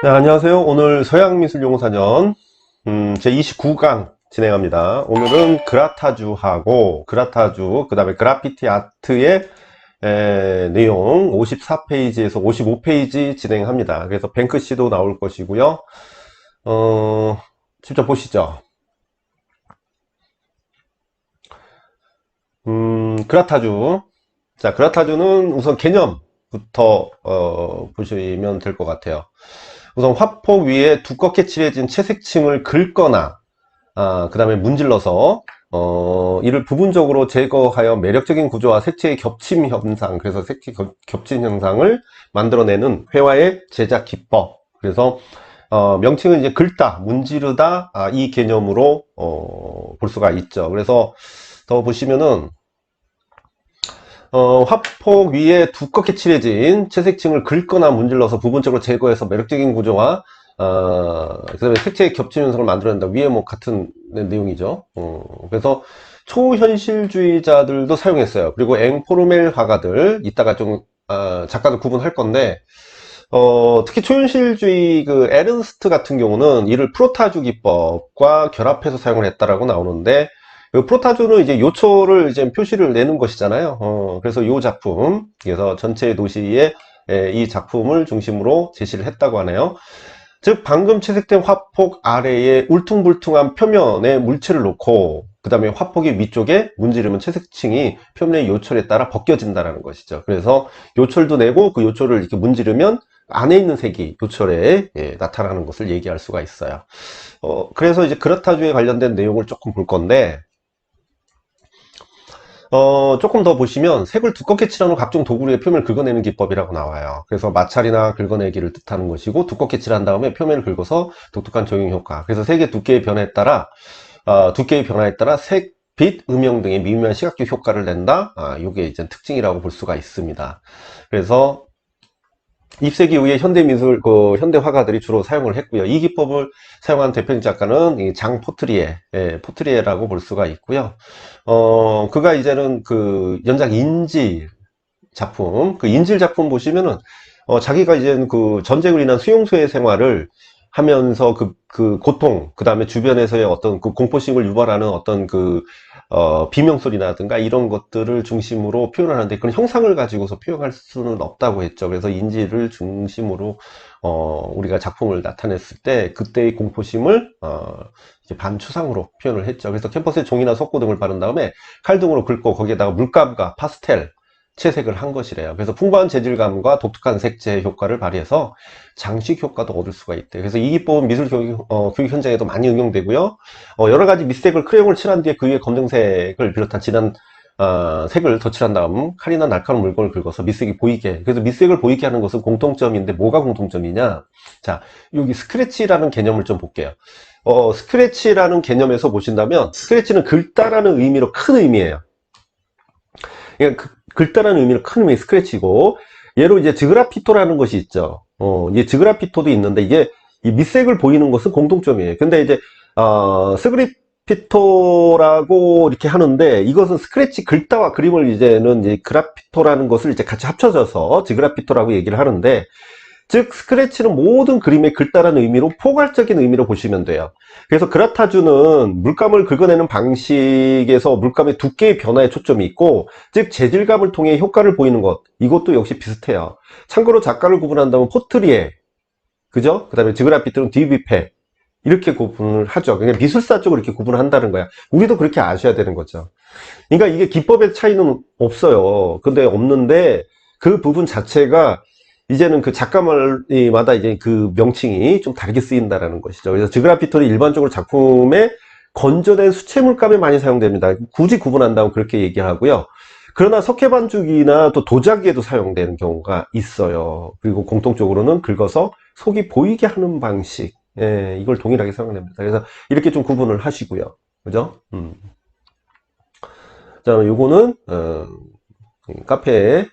네, 안녕하세요. 오늘 서양미술용사전 제 29강 진행합니다. 오늘은 그라타주하고 그 다음에 그래피티 아트의 내용 54페이지에서 55페이지 진행합니다. 그래서 뱅크시도 나올 것이고요. 직접 보시죠. 그라타주. 자, 그라타주는 우선 개념부터 보시면 될 것 같아요. 우선 화폭 위에 두껍게 칠해진 채색층을 긁거나 그 다음에 문질러서 이를 부분적으로 제거하여 매력적인 구조와 색채의 겹침 현상, 그래서 색채 겹침 현상을 만들어내는 회화의 제작 기법. 그래서 명칭은 이제 긁다, 문지르다, 이 개념으로 볼 수가 있죠. 그래서 더 보시면은 화폭 위에 두껍게 칠해진 채색층을 긁거나 문질러서 부분적으로 제거해서 매력적인 구조와 그 다음에 색채의 겹침 현상을 만들어낸다. 위에 뭐 같은 내용이죠. 그래서 초현실주의자들도 사용했어요. 그리고 앵포르멜 화가들, 이따가 좀 작가들 구분할 건데 특히 초현실주의 그 에른스트 같은 경우는 이를 프로타주 기법과 결합해서 사용을 했다라고 나오는데, 그 프로타주는 이제 요초를 이제 표시를 내는 것이잖아요. 그래서 요 작품, 그래서 전체 도시의 이 작품을 중심으로 제시를 했다고 하네요. 즉 방금 채색된 화폭 아래에 울퉁불퉁한 표면에 물체를 놓고 그 다음에 화폭의 위쪽에 문지르면 채색층이 표면의 요철에 따라 벗겨진다는 것이죠. 그래서 요철도 내고 그 요철을 이렇게 문지르면 안에 있는 색이 요철에 나타나는 것을 얘기할 수가 있어요. 그래서 이제 그라타주에 관련된 내용을 조금 볼 건데, 조금 더 보시면 색을 두껍게 칠한 후 각종 도구의 표면을 긁어내는 기법이라고 나와요. 그래서 마찰이나 긁어내기를 뜻하는 것이고, 두껍게 칠한 다음에 표면을 긁어서 독특한 적용 효과. 그래서 색의 두께의 변화에 따라 색, 빛, 음영 등의 미묘한 시각적 효과를 낸다. 이게 이제 특징이라고 볼 수가 있습니다. 그래서 20세기 이후에 현대 화가들이 주로 사용을 했고요. 이 기법을 사용한 대표적 작가는 장 포트리에라고 볼 수가 있고요. 그가 이제는 그 연작 인질 작품, 그 인질 작품 보시면은, 자기가 이제는 그 전쟁으로 인한 수용소의 생활을 하면서 그 고통, 그 다음에 주변에서의 어떤 그 공포심을 유발하는 어떤 비명소리라든가 이런 것들을 중심으로 표현하는데, 그런 형상을 가지고서 표현할 수는 없다고 했죠. 그래서 인지를 중심으로, 우리가 작품을 나타냈을 때, 그때의 공포심을, 이제 반추상으로 표현을 했죠. 그래서 캠퍼스에 종이나 석고 등을 바른 다음에 칼등으로 긁고 거기에다가 물감과 파스텔, 채색을 한 것이래요. 그래서 풍부한 재질감과 독특한 색채 효과를 발휘해서 장식 효과도 얻을 수가 있대요. 그래서 이 기법은 미술 교육 현장에도 많이 응용되고요. 여러 가지 밑색을 크레용을 칠한 뒤에 그 위에 검정색을 비롯한 진한 색을 덧칠한 다음 칼이나 날카로운 물건을 긁어서 밑색이 보이게. 그래서 밑색을 보이게 하는 것은 공통점인데 뭐가 공통점이냐? 자, 여기 스크래치라는 개념을 좀 볼게요. 스크래치라는 개념에서 보신다면 스크래치는 긁다라는 의미로 큰 의미예요. 그러니까 긁다라는 의미로 큰 의미의 스크래치고, 얘로 이제 즈그라피토라는 것이 있죠. 이제 즈그라피토도 있는데 이게 이 밑색을 보이는 것은 공통점이에요. 근데 이제 스그리피토라고 이렇게 하는데, 이것은 스크래치 긁다와 그림을 이제 그라피토라는 것을 이제 같이 합쳐져서 즈그라피토라고 얘기를 하는데, 즉 스크래치는 모든 그림에 긁다라는 의미로 포괄적인 의미로 보시면 돼요. 그래서 그라타주는 물감을 긁어내는 방식에서 물감의 두께의 변화에 초점이 있고, 즉 재질감을 통해 효과를 보이는 것, 이것도 역시 비슷해요. 참고로 작가를 구분한다면 포트리에, 그죠? 그 다음에 즈그라피트는 디비페, 이렇게 구분을 하죠. 그냥 미술사 쪽으로 이렇게 구분을 한다는 거야. 우리도 그렇게 아셔야 되는 거죠. 그러니까 이게 기법의 차이는 없어요. 근데 없는데 그 부분 자체가 이제는 그 작가마다 이제 그 명칭이 좀 다르게 쓰인다라는 것이죠. 그래서 즈그라피토는 일반적으로 작품에 건조된 수채 물감에 많이 사용됩니다. 굳이 구분한다면 그렇게 얘기하고요. 그러나 석회반죽이나 또 도자기에도 사용되는 경우가 있어요. 그리고 공통적으로는 긁어서 속이 보이게 하는 방식, 이걸 동일하게 사용됩니다. 그래서 이렇게 좀 구분을 하시고요. 그죠? 자, 요거는 카페에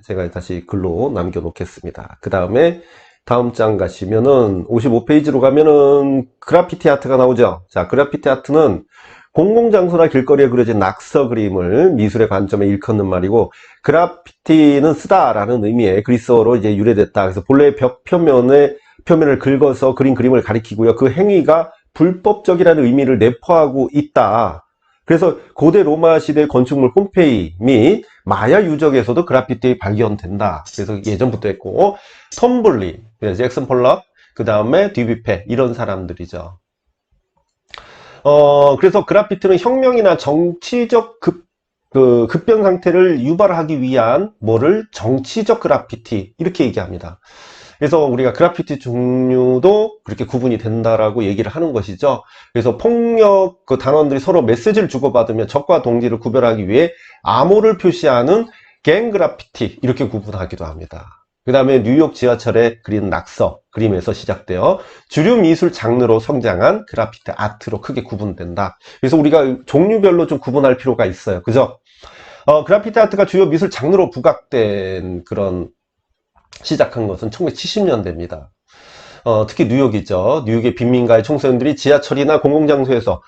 제가 다시 글로 남겨 놓겠습니다. 그 다음에 다음 장 가시면은 55페이지로 가면은 그래피티 아트가 나오죠. 자, 그래피티 아트는 공공장소나 길거리에 그려진 낙서 그림을 미술의 관점에 일컫는 말이고, 그래피티는 쓰다라는 의미의 그리스어로 이제 유래됐다. 그래서 본래 벽 표면에 표면을 긁어서 그린 그림을 가리키고요. 그 행위가 불법적이라는 의미를 내포하고 있다. 그래서 고대 로마 시대 건축물 폼페이 및 마야 유적에서도 그래피티 발견된다. 그래서 예전부터 했고, 텀블리, 잭슨 폴락, 그 다음에 듀뷔페 이런 사람들이죠. 그래서 그래피티는 혁명이나 정치적 급변 상태를 유발하기 위한 뭐를 정치적 그래피티 이렇게 얘기합니다. 그래서 우리가 그래피티 종류도 그렇게 구분이 된다라고 얘기를 하는 것이죠. 그래서 폭력 그 단원들이 서로 메시지를 주고받으며 적과 동지를 구별하기 위해 암호를 표시하는 갱 그래피티 이렇게 구분하기도 합니다. 그 다음에 뉴욕 지하철에 그린 낙서 그림에서 시작되어 주류 미술 장르로 성장한 그래피티 아트로 크게 구분된다. 그래서 우리가 종류별로 좀 구분할 필요가 있어요. 그죠? 그래피티 아트가 주요 미술 장르로 부각된 그런 시작한 것은 1970년대입니다. 특히 뉴욕이죠. 뉴욕의 빈민가의 청소년들이 지하철이나 공공장소에서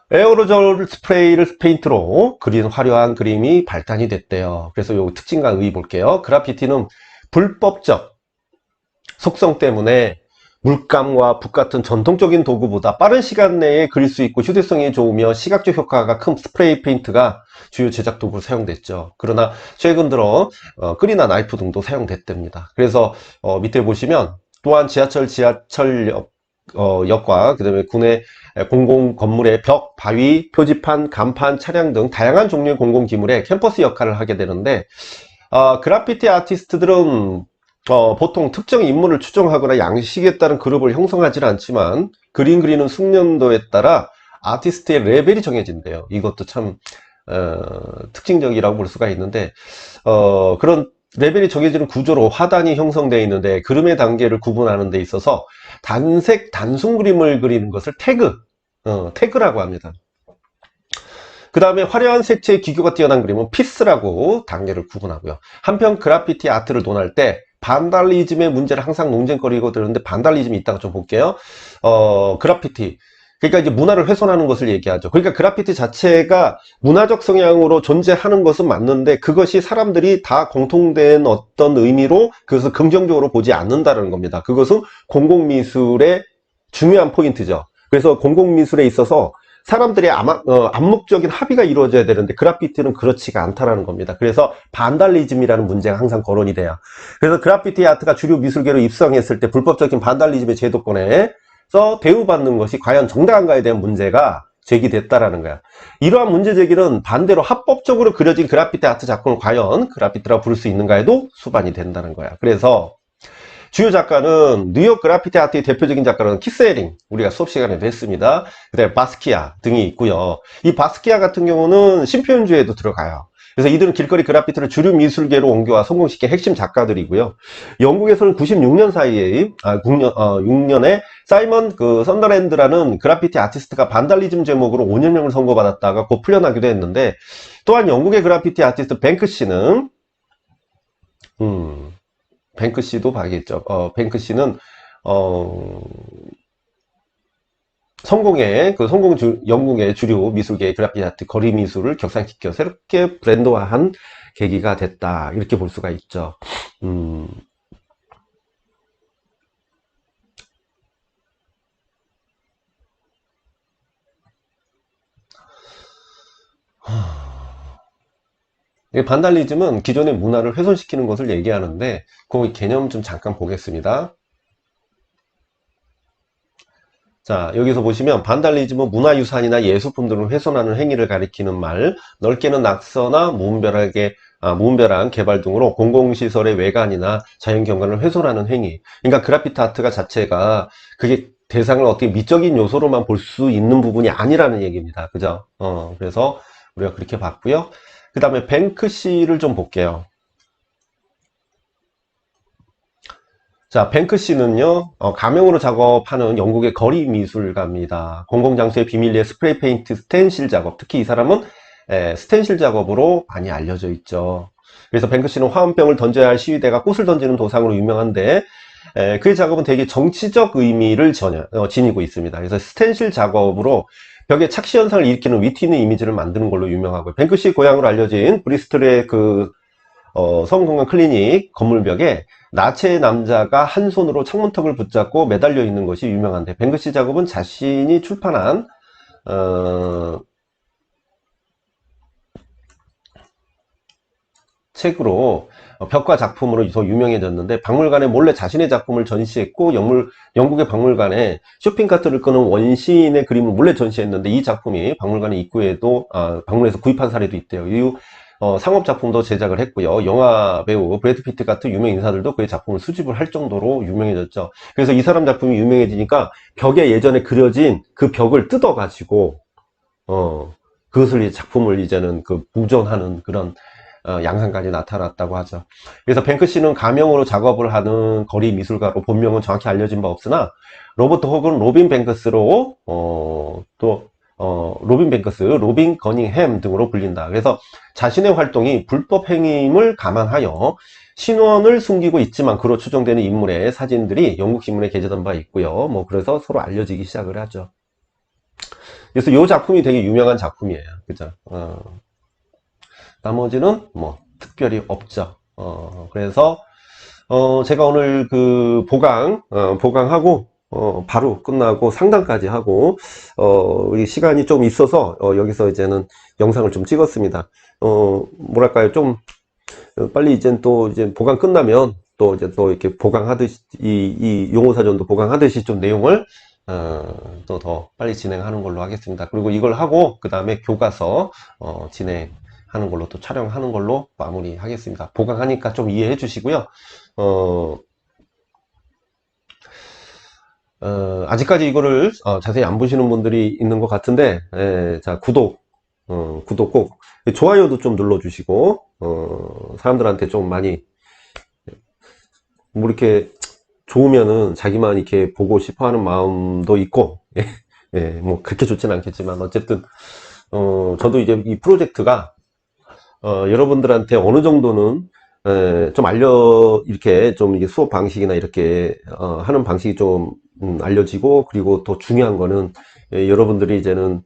에어로졸 스프레이를 페인트로 그린 화려한 그림이 발단이 됐대요. 그래서 요 특징과 의의 볼게요. 그래피티는 불법적 속성 때문에 물감과 붓 같은 전통적인 도구보다 빠른 시간 내에 그릴 수 있고 휴대성이 좋으며 시각적 효과가 큰 스프레이 페인트가 주요 제작 도구로 사용됐죠. 그러나 최근 들어 끌이나 나이프 등도 사용됐답니다. 그래서 밑에 보시면 또한 지하철역과 그 다음에 군의 공공 건물의 벽, 바위, 표지판, 간판, 차량 등 다양한 종류의 공공 기물에 캠퍼스 역할을 하게 되는데 그래피티 아티스트들은 보통 특정 인물을 추종하거나 양식에 따른 그룹을 형성하지는 않지만 그림 그리는 숙련도에 따라 아티스트의 레벨이 정해진대요. 이것도 참 특징적이라고 볼 수가 있는데 그런 레벨이 정해지는 구조로 화단이 형성되어 있는데 그림의 단계를 구분하는 데 있어서 단색 단순 그림을 그리는 것을 태그라고 합니다. 그 다음에 화려한 색채의 기교가 뛰어난 그림은 피스라고 단계를 구분하고요. 한편 그래피티 아트를 논할 때 반달리즘의 문제를 항상 논쟁거리고 들었는데 반달리즘이 있다가 좀 볼게요. 그래피티 그러니까 이제 문화를 훼손하는 것을 얘기하죠. 그러니까 그래피티 자체가 문화적 성향으로 존재하는 것은 맞는데 그것이 사람들이 다 공통된 어떤 의미로 그것을 긍정적으로 보지 않는다는 겁니다. 그것은 공공미술의 중요한 포인트죠. 그래서 공공미술에 있어서 사람들의 암묵적인 합의가 이루어져야 되는데 그래피티는 그렇지가 않다라는 겁니다. 그래서 반달리즘이라는 문제가 항상 거론이 돼요. 그래서 그래피티 아트가 주류 미술계로 입성했을 때 불법적인 반달리즘의 제도권에서 대우받는 것이 과연 정당한가에 대한 문제가 제기됐다라는 거야. 이러한 문제 제기는 반대로 합법적으로 그려진 그래피티 아트 작품을 과연 그래피티라고 부를 수 있는가에도 수반이 된다는 거야. 그래서 주요 작가는 뉴욕 그래피티 아트의 대표적인 작가는 키스 헤링 우리가 수업 시간에도 했습니다. 그다음에 바스키아 등이 있고요. 이 바스키아 같은 경우는 신표현주에도 들어가요. 그래서 이들은 길거리 그래피티를 주류 미술계로 옮겨와 성공시킨 핵심 작가들이고요. 영국에서는 96년 사이에 6년에 사이먼 선더랜드라는 그래피티 아티스트가 반달리즘 제목으로 5년형을 선고받았다가 곧 풀려나기도 했는데 또한 영국의 그래피티 아티스트 뱅크시는 뱅크시도 봐야겠죠. 뱅크시는 영국의 주류 미술계의 그래피티 아트 거리 미술을 격상시켜 새롭게 브랜드화한 계기가 됐다. 이렇게 볼 수가 있죠. 반달리즘은 기존의 문화를 훼손시키는 것을 얘기하는데 그 개념 좀 잠깐 보겠습니다. 자, 여기서 보시면 반달리즘은 문화유산이나 예술품들을 훼손하는 행위를 가리키는 말, 넓게는 낙서나 무분별한 개발 등으로 공공시설의 외관이나 자연경관을 훼손하는 행위. 그러니까 그래피티 아트가 자체가 그게 대상을 어떻게 미적인 요소로만 볼 수 있는 부분이 아니라는 얘기입니다. 그죠? 그래서 우리가 그렇게 봤고요. 그 다음에 뱅크시를 좀 볼게요. 자, 뱅크시는요, 가명으로 작업하는 영국의 거리 미술가입니다. 공공장소의 비밀리에 스프레이 페인트 스텐실 작업, 특히 이 사람은 스텐실 작업으로 많이 알려져 있죠. 그래서 뱅크시는 화원병을 던져야 할 시위대가 꽃을 던지는 도상으로 유명한데 그의 작업은 되게 정치적 의미를 지니고 있습니다. 그래서 스텐실 작업으로 벽에 착시 현상을 일으키는 위트 있는 이미지를 만드는 걸로 유명하고요. 뱅크시 고향으로 알려진 브리스톨의 성공한 클리닉 건물벽에 나체 남자가 한 손으로 창문턱을 붙잡고 매달려 있는 것이 유명한데, 뱅크시 작업은 자신이 출판한 책으로 벽화 작품으로 더 유명해졌는데, 박물관에 몰래 자신의 작품을 전시했고, 영국의 박물관에 쇼핑카트를 끄는 원시인의 그림을 몰래 전시했는데, 이 작품이 박물관의 입구에도 박물관에서 구입한 사례도 있대요. 이후 상업 작품도 제작을 했고요. 영화 배우 브래드 피트 같은 유명 인사들도 그의 작품을 수집을 할 정도로 유명해졌죠. 그래서 이 사람 작품이 유명해지니까 벽에 예전에 그려진 그 벽을 뜯어 가지고 그것을 작품을 이제는 그 보존하는 그런 양상까지 나타났다고 하죠. 그래서 뱅크시는 가명으로 작업을 하는 거리 미술가로, 본명은 정확히 알려진 바 없으나 로버트 혹은 로빈 뱅크스로 로빈 뱅크스, 로빈 거닝햄 등으로 불린다. 그래서 자신의 활동이 불법 행위임을 감안하여 신원을 숨기고 있지만 그로 추정되는 인물의 사진들이 영국 신문에 게재된 바 있고요. 뭐 그래서 서로 알려지기 시작을 하죠. 그래서 이 작품이 되게 유명한 작품이에요. 그죠? 나머지는 뭐 특별히 없죠. 그래서 제가 오늘 그 보강하고 바로 끝나고 상담까지 하고 우리 시간이 좀 있어서 여기서 이제는 영상을 좀 찍었습니다. 뭐랄까요, 좀 빨리 이제 보강 끝나면 또 이렇게 보강하듯이 이 용어 사전도 보강하듯이 좀 내용을 또 더 빨리 진행하는 걸로 하겠습니다. 그리고 이걸 하고 그 다음에 교과서 진행하는 걸로, 또 촬영하는 걸로 마무리 하겠습니다. 보강하니까 좀 이해해 주시고요. 아직까지 이거를 자세히 안 보시는 분들이 있는 것 같은데, 자, 구독 꼭, 좋아요도 좀 눌러주시고, 사람들한테 좀 많이, 뭐 이렇게 좋으면은 자기만 이렇게 보고 싶어 하는 마음도 있고, 뭐 그렇게 좋지는 않겠지만, 어쨌든, 저도 이제 이 프로젝트가, 여러분들한테 어느 정도는, 좀 이렇게 좀 이게 수업 방식이나 이렇게, 하는 방식이 좀, 알려지고, 그리고 더 중요한 거는, 여러분들이 이제는,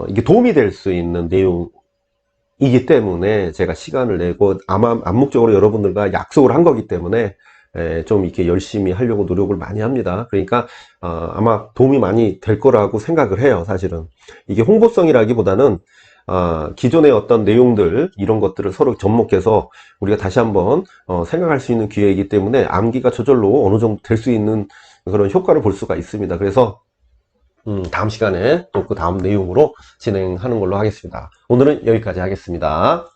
이게 도움이 될 수 있는 내용이기 때문에 제가 시간을 내고, 아마 암묵적으로 여러분들과 약속을 한 거기 때문에, 좀 이렇게 열심히 하려고 노력을 많이 합니다. 그러니까 아마 도움이 많이 될 거라고 생각을 해요. 사실은 이게 홍보성이라기보다는 기존의 어떤 내용들, 이런 것들을 서로 접목해서 우리가 다시 한번 생각할 수 있는 기회이기 때문에 암기가 저절로 어느 정도 될 수 있는 그런 효과를 볼 수가 있습니다. 그래서 다음 시간에 또 그 다음 내용으로 진행하는 걸로 하겠습니다. 오늘은 여기까지 하겠습니다.